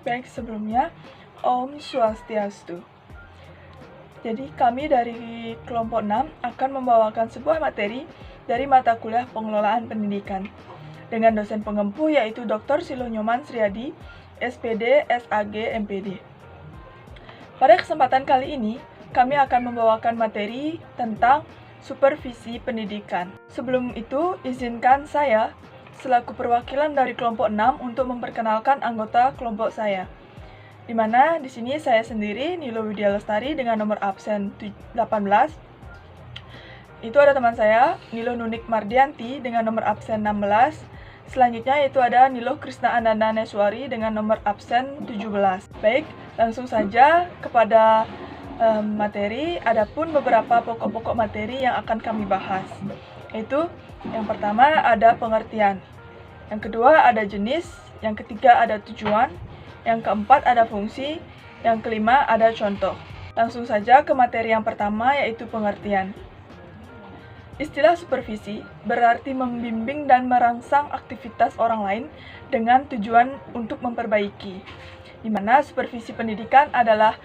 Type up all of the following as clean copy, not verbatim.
Baik, sebelumnya Om Swastiastu. Jadi kami dari kelompok 6 akan membawakan sebuah materi dari mata kuliah pengelolaan pendidikan dengan dosen pengempu yaitu Dr. Silo Nyoman Sriadi, SPD, SAG, MPD. Pada kesempatan kali ini, kami akan membawakan materi tentang supervisi pendidikan. Sebelum itu, izinkan saya selaku perwakilan dari kelompok 6 untuk memperkenalkan anggota kelompok saya. Di mana di sini saya sendiri, Nilo Widya Lestari dengan nomor absen 18. Itu ada teman saya, Nilo Nunik Mardianti dengan nomor absen 16. Selanjutnya itu ada Nilo Krisna Ananda Neswari dengan nomor absen 17. Baik, langsung saja kepada materi. Adapun beberapa pokok-pokok materi yang akan kami bahas. Yaitu yang pertama ada pengertian, yang kedua ada jenis, yang ketiga ada tujuan, yang keempat ada fungsi, yang kelima ada contoh. Langsung saja ke materi yang pertama yaitu pengertian. Istilah supervisi berarti membimbing dan merangsang aktivitas orang lain dengan tujuan untuk memperbaiki. Di mana supervisi pendidikan adalah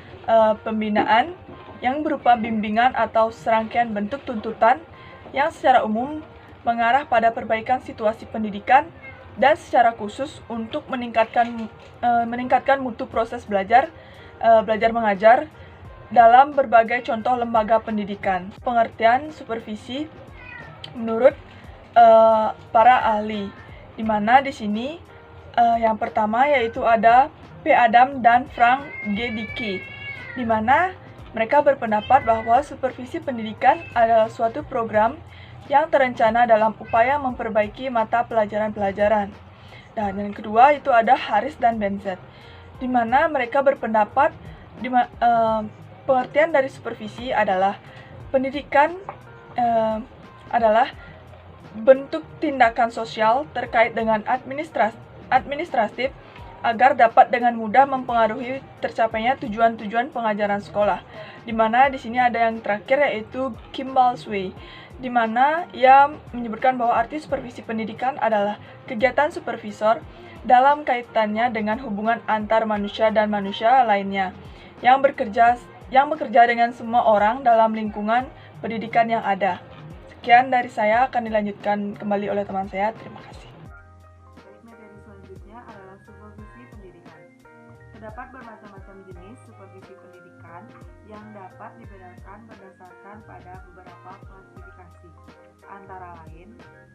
pembinaan yang berupa bimbingan atau serangkaian bentuk tuntutan yang secara umum mengarah pada perbaikan situasi pendidikan dan secara khusus untuk meningkatkan mutu proses belajar mengajar dalam berbagai contoh lembaga pendidikan. Pengertian supervisi menurut para ahli, di mana di sini yang pertama yaitu ada P. Adam dan Frank G. Dickey, di mana mereka berpendapat bahwa supervisi pendidikan adalah suatu program yang terencana dalam upaya memperbaiki mata pelajaran-pelajaran. Dan yang kedua itu ada Harris dan Benzet, di mana mereka berpendapat pengertian dari supervisi adalah pendidikan adalah bentuk tindakan sosial terkait dengan administratif agar dapat dengan mudah mempengaruhi tercapainya tujuan-tujuan pengajaran sekolah. Di mana di sini ada yang terakhir yaitu Kimball's Way, di mana ia menyebutkan bahwa arti supervisi pendidikan adalah kegiatan supervisor dalam kaitannya dengan hubungan antar manusia dan manusia lainnya yang bekerja dengan semua orang dalam lingkungan pendidikan yang ada. Sekian dari saya, akan dilanjutkan kembali oleh teman saya. Terima kasih. Materi selanjutnya adalah supervisi pendidikan. Terdapat bermacam-macam jenis supervisi pendidikan yang dapat dibedakan berdasarkan pada beberapa klasifikasi. Antara lain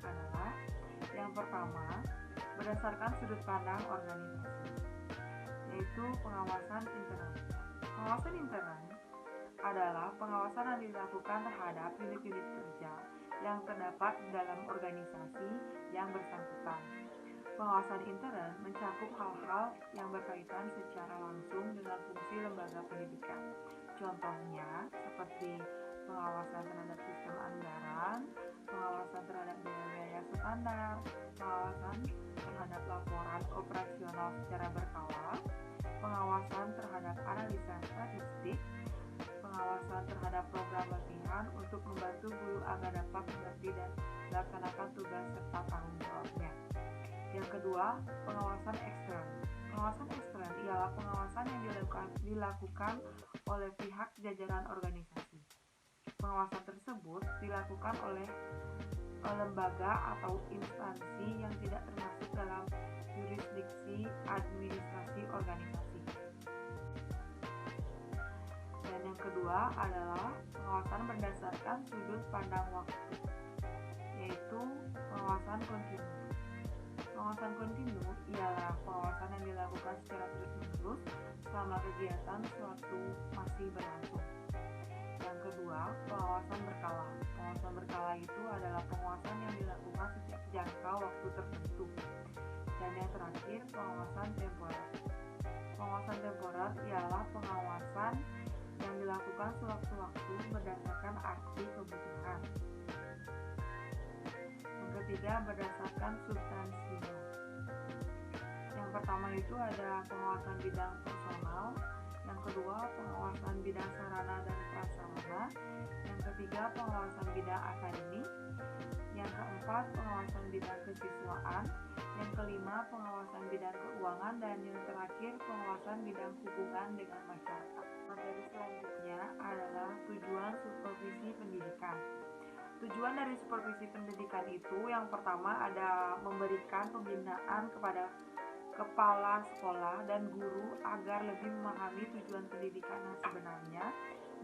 adalah yang pertama, berdasarkan sudut pandang organisasi, yaitu pengawasan internal. Pengawasan internal adalah pengawasan yang dilakukan terhadap unit-unit kerja yang terdapat dalam organisasi yang bersangkutan. Pengawasan intern mencakup hal-hal yang berkaitan secara langsung dengan fungsi lembaga pendidikan. Contohnya seperti pengawasan terhadap sistem anggaran, pengawasan terhadap biaya standar, pengawasan terhadap laporan operasional secara berkala, pengawasan terhadap analisa statistik, pengawasan terhadap program latihan untuk membantu guru agar dapat mengerti dan melaksanakan tugas serta tanggung jawabnya. Yang kedua, pengawasan ekstern. Pengawasan ekstern ialah pengawasan yang dilakukan oleh pihak jajaran organisasi. Pengawasan tersebut dilakukan oleh lembaga atau instansi yang tidak termasuk dalam jurisdiksi administrasi organisasi. Dan yang kedua adalah pengawasan berdasarkan sudut pandang waktu, yaitu pengawasan kontinu. Pengawasan kontinu ialah pengawasan yang dilakukan secara terus-menerus selama kegiatan suatu masih berlangsung. Yang kedua, pengawasan berkala. Pengawasan berkala itu adalah pengawasan yang dilakukan setiap jangka waktu tertentu. Dan yang terakhir, pengawasan temporer. Pengawasan temporer ialah pengawasan yang dilakukan sewaktu-waktu berdasarkan arti kebutuhan. Yang ketiga, berdasarkan substansinya. Yang pertama itu ada pengawasan bidang personal, Yang kedua, pengawasan bidang sarana dan prasarana. Yang ketiga, pengawasan bidang akademik. Yang keempat, pengawasan bidang kesiswaan. Yang kelima, pengawasan bidang keuangan. Dan yang terakhir, pengawasan bidang hubungan dengan masyarakat. Materi selanjutnya adalah tujuan supervisi pendidikan. Tujuan dari supervisi pendidikan itu yang pertama ada memberikan pembinaan kepada kepala sekolah dan guru agar lebih memahami tujuan pendidikan yang sebenarnya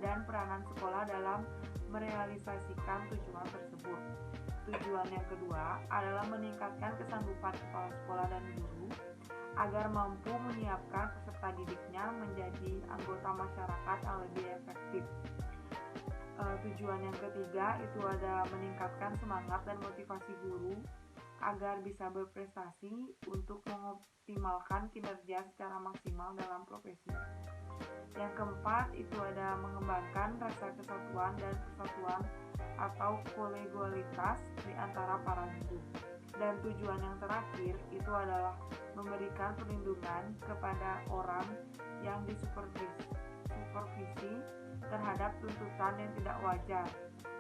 dan peranan sekolah dalam merealisasikan tujuan tersebut. Tujuan yang kedua adalah meningkatkan kesanggupan kepala sekolah dan guru agar mampu menyiapkan peserta didiknya menjadi anggota masyarakat yang lebih efektif. Tujuan yang ketiga itu ada meningkatkan semangat dan motivasi guru agar bisa berprestasi untuk mengoptimalkan kinerja secara maksimal dalam profesi. Yang keempat itu ada mengembangkan rasa kesatuan dan persatuan atau kolegialitas di antara para guru. Dan tujuan yang terakhir itu adalah memberikan perlindungan kepada orang yang disupervisi terhadap tuntutan yang tidak wajar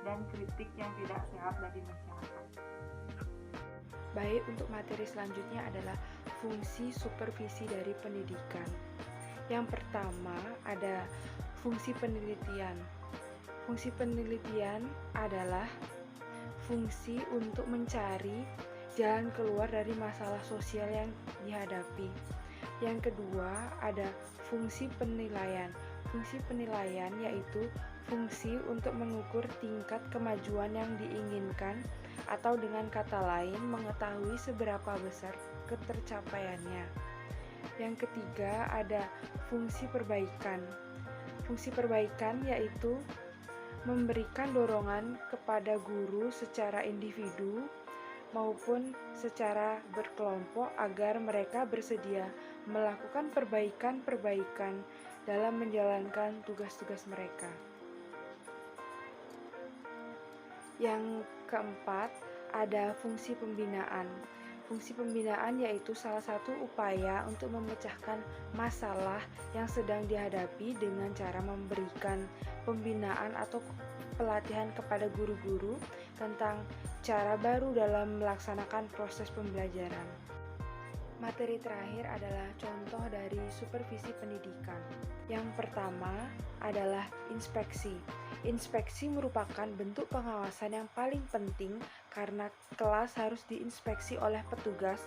dan kritik yang tidak sehat dari masyarakat. Baik, untuk materi selanjutnya adalah fungsi supervisi dari pendidikan. Yang pertama ada fungsi penelitian. Fungsi penelitian adalah fungsi untuk mencari jalan keluar dari masalah sosial yang dihadapi. Yang kedua ada fungsi penilaian. Fungsi penilaian yaitu fungsi untuk mengukur tingkat kemajuan yang diinginkan atau dengan kata lain mengetahui seberapa besar ketercapaiannya. Yang ketiga ada fungsi perbaikan. Fungsi perbaikan yaitu memberikan dorongan kepada guru secara individu maupun secara berkelompok agar mereka bersedia melakukan perbaikan-perbaikan dalam menjalankan tugas-tugas mereka. Yang keempat, ada fungsi pembinaan. Fungsi pembinaan yaitu salah satu upaya untuk memecahkan masalah yang sedang dihadapi dengan cara memberikan pembinaan atau pelatihan kepada guru-guru tentang cara baru dalam melaksanakan proses pembelajaran. Materi terakhir adalah contoh dari supervisi pendidikan. Yang pertama adalah inspeksi. Inspeksi merupakan bentuk pengawasan yang paling penting karena kelas harus diinspeksi oleh petugas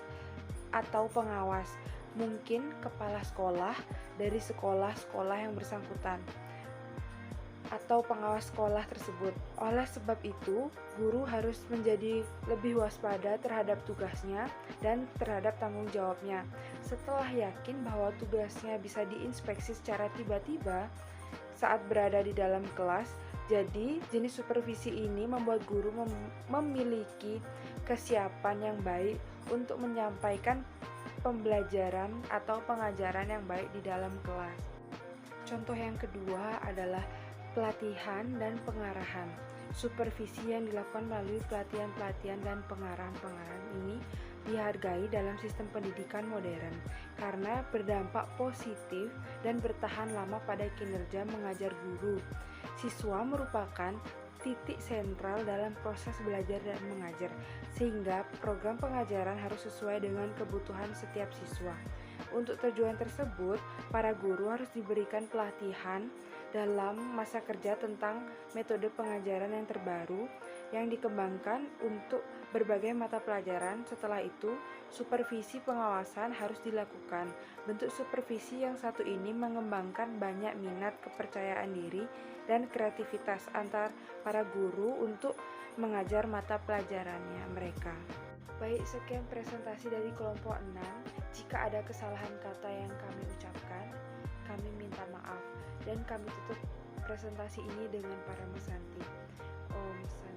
atau pengawas, mungkin kepala sekolah dari sekolah-sekolah yang bersangkutan atau pengawas sekolah tersebut. Oleh sebab itu, guru harus menjadi lebih waspada terhadap tugasnya dan terhadap tanggung jawabnya. Setelah yakin bahwa tugasnya bisa diinspeksi secara tiba-tiba saat berada di dalam kelas, jadi jenis supervisi ini membuat guru memiliki kesiapan yang baik untuk menyampaikan pembelajaran atau pengajaran yang baik di dalam kelas. Contoh yang kedua adalah pelatihan dan pengarahan. Supervisi yang dilakukan melalui pelatihan-pelatihan dan pengarahan-pengarahan ini dihargai dalam sistem pendidikan modern karena berdampak positif dan bertahan lama pada kinerja mengajar guru. Siswa merupakan titik sentral dalam proses belajar dan mengajar, sehingga program pengajaran harus sesuai dengan kebutuhan setiap siswa. Untuk tujuan tersebut, para guru harus diberikan pelatihan dalam masa kerja tentang metode pengajaran yang terbaru yang dikembangkan untuk berbagai mata pelajaran. Setelah itu, supervisi pengawasan harus dilakukan. Bentuk supervisi yang satu ini mengembangkan banyak minat, kepercayaan diri, dan kreativitas antar para guru untuk mengajar mata pelajarannya mereka. Baik, sekian presentasi dari kelompok 6. Jika ada kesalahan kata yang kami ucapkan, kami minta maaf. Dan kami tutup presentasi ini dengan para mesanti. Om Santi.